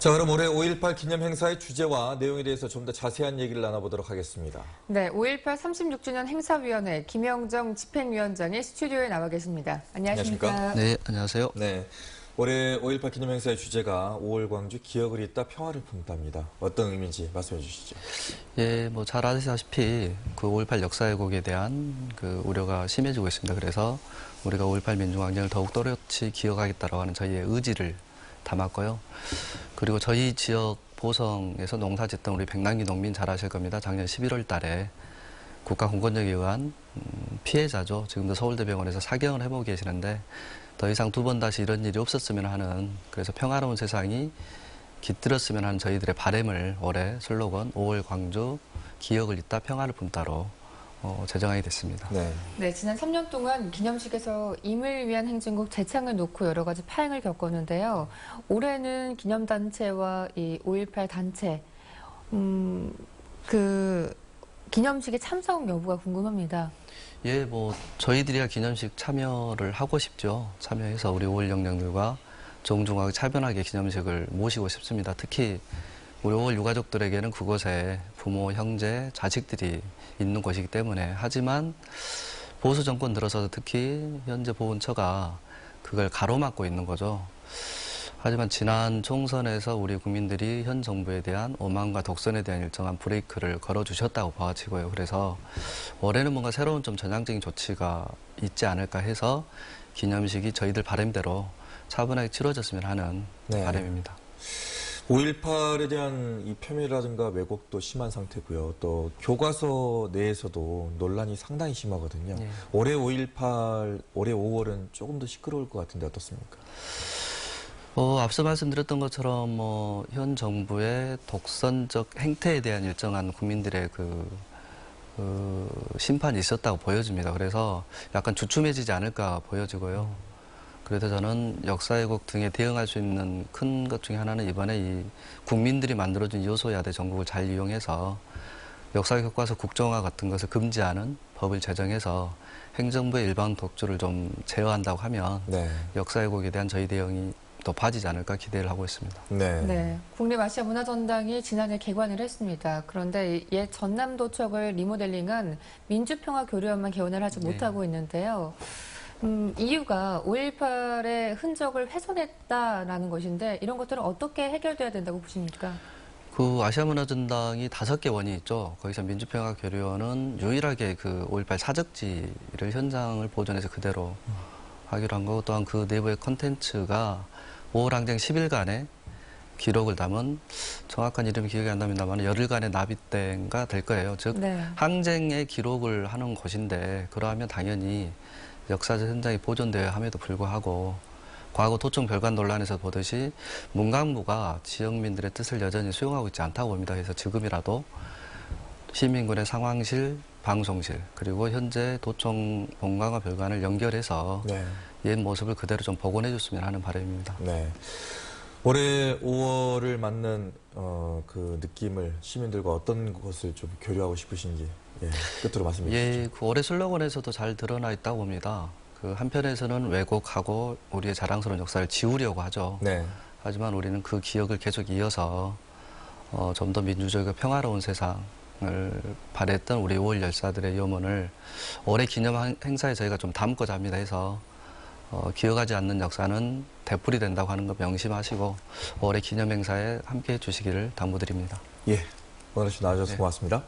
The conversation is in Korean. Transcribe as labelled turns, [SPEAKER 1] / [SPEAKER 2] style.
[SPEAKER 1] 자, 그럼 올해 5.18 기념 행사의 주제와 내용에 대해서 좀 더 자세한 얘기를 나눠보도록 하겠습니다.
[SPEAKER 2] 네, 5.18 36주년 행사위원회 김영정 집행위원장이 스튜디오에 나와 계십니다. 안녕하십니까?
[SPEAKER 3] 네, 안녕하세요.
[SPEAKER 1] 네, 올해 5.18 기념 행사의 주제가 5월 광주 기억을 잇다 평화를 품다입니다. 어떤 의미인지 말씀해 주시죠.
[SPEAKER 3] 예, 뭐 잘 아시다시피 그 5.18 역사 왜곡에 대한 그 우려가 심해지고 있습니다. 그래서 우리가 5.18 민중항쟁을 더욱 또렷이 기억하겠다라고 하는 저희의 의지를 담았고요. 그리고 저희 지역 보성에서 농사 짓던 우리 백남기 농민 잘 아실 겁니다. 작년 11월 달에 국가공권력에 의한 피해자죠. 지금도 서울대병원에서 사경을 해보고 계시는데 더 이상 두 번 다시 이런 일이 없었으면 하는, 그래서 평화로운 세상이 깃들었으면 하는 저희들의 바람을 올해 슬로건 5월 광주 기억을 잇다 평화를 품다로 제정하게 됐습니다.
[SPEAKER 2] 네, 지난 3년 동안 기념식에서 임을 위한 행진곡 재창을 놓고 여러 가지 파행을 겪었는데요. 올해는 기념단체와 이 5.18 단체, 그 기념식의 참석 여부가 궁금합니다.
[SPEAKER 3] 예, 뭐 저희들이야 기념식 참여를 하고 싶죠. 참여해서 우리 5.16 영령들과 정중하게 차분하게 기념식을 모시고 싶습니다. 특히 우리 5.16 유가족들에게는 그곳에 부모, 형제, 자식들이 있는 곳이기 때문에. 하지만 보수 정권 들어서 특히 현재 보훈처가 그걸 가로막고 있는 거죠. 하지만 지난 총선에서 우리 국민들이 현 정부에 대한 오만과 독선에 대한 일정한 브레이크를 걸어주셨다고 봐지고요. 그래서 올해는 뭔가 새로운 좀 전향적인 조치가 있지 않을까 해서 기념식이 저희들 바람대로 차분하게 치러졌으면 하는 바람입니다.
[SPEAKER 1] 5.18에 대한 이 폄훼라든가 왜곡도 심한 상태고요. 또 교과서 내에서도 논란이 상당히 심하거든요. 올해 5.18, 올해 5월은 조금 더 시끄러울 것 같은데 어떻습니까?
[SPEAKER 3] 앞서 말씀드렸던 것처럼 현 정부의 독선적 행태에 대한 일정한 국민들의 심판이 있었다고 보여집니다. 그래서 약간 주춤해지지 않을까 보여지고요. 그래서 저는 역사 왜곡 등에 대응할 수 있는 큰 것 중에 하나는 이번에 이 국민들이 만들어준 요소야대 전국을 잘 이용해서 역사 교과서 국정화 같은 것을 금지하는 법을 제정해서 행정부의 일반 독주를 좀 제어한다고 하면 역사 왜곡에 대한 저희 대응이 높아지지 않을까 기대를 하고 있습니다.
[SPEAKER 2] 네, 국립아시아문화전당이 지난해 개관을 했습니다. 그런데 옛 전남도청을 리모델링한 민주평화교류원만 개원을 하지 못하고 있는데요. 이유가 5.18의 흔적을 훼손했다라는 것인데 이런 것들은 어떻게 해결돼야 된다고 보십니까?
[SPEAKER 3] 그 아시아문화전당이 5개 원이 있죠. 거기서 민주평화교류원은 유일하게 그 5.18 사적지를 현장을 보존해서 그대로 하기로 한 거고, 또한 그 내부의 콘텐츠가 5월 항쟁 10일간의 기록을 담은, 정확한 이름이 기억이 안 납니다만 열흘간의 납입대가 될 거예요. 즉 항쟁의 기록을 하는 곳인데, 그러하면 당연히 역사적 현장이 보존되어야 함에도 불구하고 과거 도청 별관 논란에서 보듯이 문광부가 지역민들의 뜻을 여전히 수용하고 있지 않다고 봅니다. 그래서 지금이라도 시민군의 상황실, 방송실, 그리고 현재 도청 본관과 별관을 연결해서 옛 모습을 그대로 좀 복원해 줬으면 하는 바람입니다.
[SPEAKER 1] 올해 5월을 맞는 그 느낌을 시민들과 어떤 것을 좀 교류하고 싶으신지 끝으로 말씀해 주시죠.
[SPEAKER 3] 그 올해 슬로건에서도 잘 드러나 있다고 봅니다. 그 한편에서는 왜곡하고 우리의 자랑스러운 역사를 지우려고 하죠. 하지만 우리는 그 기억을 계속 이어서 좀 더 민주적이고 평화로운 세상을 바랬던 우리 5월 열사들의 염원을 올해 기념 행사에 저희가 좀 담고자 합니다 해서 기억하지 않는 역사는 되풀이 된다고 하는 거 명심하시고 올해 기념 행사에 함께해 주시기를 당부드립니다.
[SPEAKER 1] 오늘 나와주셔서 고맙습니다.